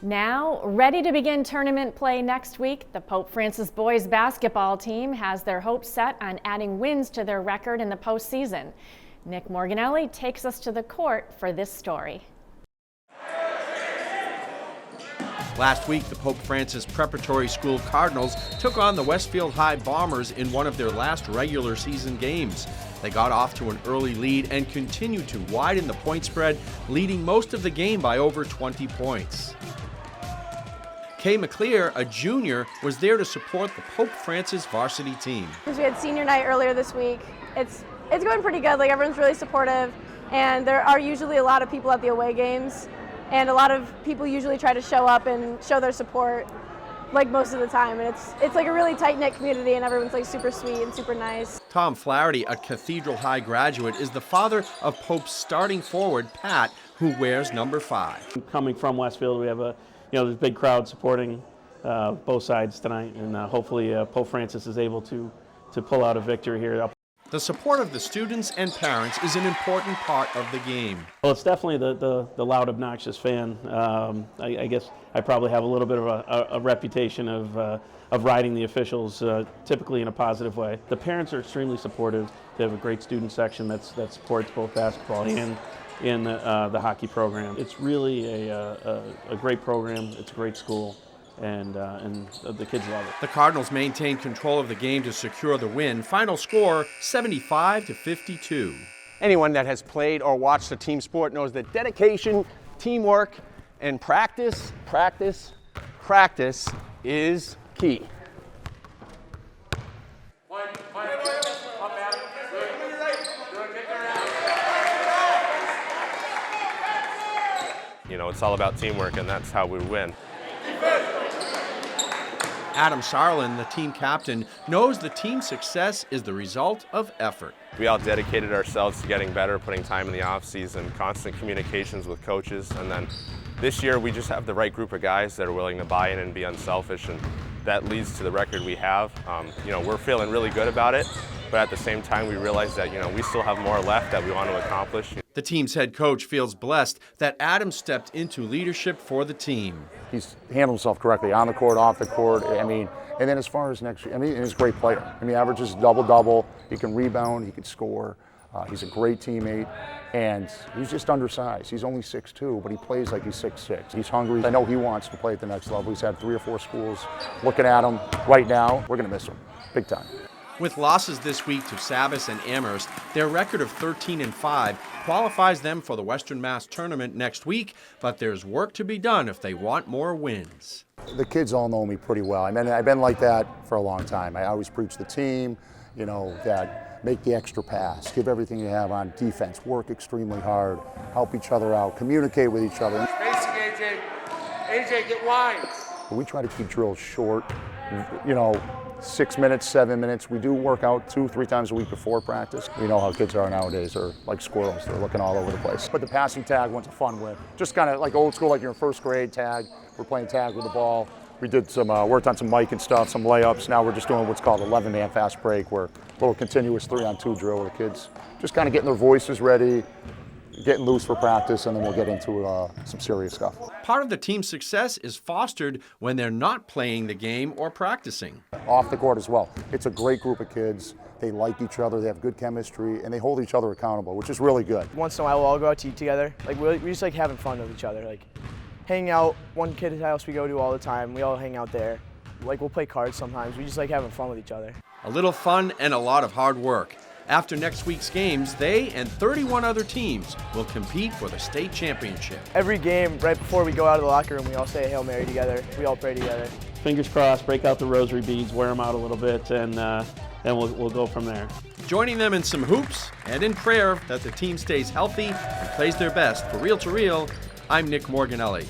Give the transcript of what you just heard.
Now, ready to begin tournament play next week, the Pope Francis boys basketball team has their hopes set on adding wins to their record in the postseason. Nick Morganelli takes us to the court for this story. Last week, the Pope Francis Preparatory School Cardinals took on the Westfield High Bombers in one of their last regular season games. They got off to an early lead and continued to widen the point spread, leading most of the game by over 20 points. Kay McClear, a junior, was there to support the Pope Francis varsity team. We had senior night earlier this week. It's going pretty good. Like, everyone's really supportive, and there are usually a lot of people at the away games, and a lot of people usually try to show up and show their support, like, most of the time. And it's like a really tight-knit community, and everyone's like super sweet and super nice. Tom Flaherty, a Cathedral High graduate, is the father of Pope's starting forward, Pat, who wears number 5. Coming from Westfield, we have there's a big crowd supporting both sides tonight, and hopefully Pope Francis is able to pull out a victory here. The support of the students and parents is an important part of the game. Well, it's definitely the loud, obnoxious fan. I guess I probably have a little bit of a reputation of riding the officials, typically in a positive way. The parents are extremely supportive. They have a great student section that supports both basketball and in the hockey program. It's really a great program. It's a great school. And the kids love it. The Cardinals maintained control of the game to secure the win. Final score, 75-52. Anyone that has played or watched a team sport knows that dedication, teamwork, and practice is key. You know, it's all about teamwork, and that's how we win. Adam Sarlin, the team captain, knows the team's success is the result of effort. We all dedicated ourselves to getting better, putting time in the off-season, constant communications with coaches, and then this year we just have the right group of guys that are willing to buy in and be unselfish, and that leads to the record we have. We're feeling really good about it, but at the same time we realize that we still have more left that we want to accomplish. The team's head coach feels blessed that Adam stepped into leadership for the team. He's handled himself correctly on the court, off the court. And then as far as next year, he's a great player. Averages double-double. He can rebound. He can score. He's a great teammate, and he's just undersized. He's only 6'2", but he plays like he's 6'6". He's hungry. I know he wants to play at the next level. He's had 3 or 4 schools looking at him right now. We're going to miss him big time. With losses this week to Savas and Amherst, their record of 13-5 qualifies them for the Western Mass tournament next week, but there's work to be done if they want more wins. The kids all know me pretty well. I've been like that for a long time. I always preach the team, that make the extra pass, give everything you have on defense, work extremely hard, help each other out, communicate with each other. Spacing, AJ. AJ, get wide. We try to keep drills short, 6 minutes, 7 minutes. We do work out 2-3 times a week before practice. We know how kids are nowadays. They're like squirrels. They're looking all over the place. But the passing tag one's a fun win. Just kind of like old school, like you're in first grade tag. We're playing tag with the ball. We did some worked on some mic and stuff, some layups. Now we're just doing what's called 11-man fast break, where a little continuous 3-on-2 drill with the kids. Just kind of getting their voices ready, getting loose for practice, and then we'll get into some serious stuff. Part of the team's success is fostered when they're not playing the game or practicing. Off the court as well. It's a great group of kids. They like each other, they have good chemistry, and they hold each other accountable, which is really good. Once in a while, we'll all go out to eat together. Like, we just like having fun with each other. Like, hanging out, one kid's house we go to all the time, we all hang out there. Like, we'll play cards sometimes. We just like having fun with each other. A little fun and a lot of hard work. After next week's games, they and 31 other teams will compete for the state championship. Every game, right before we go out of the locker room, we all say a Hail Mary together. We all pray together. Fingers crossed, break out the rosary beads, wear them out a little bit, and then we'll go from there. Joining them in some hoops and in prayer that the team stays healthy and plays their best. For Reel to Reel, I'm Nick Morganelli.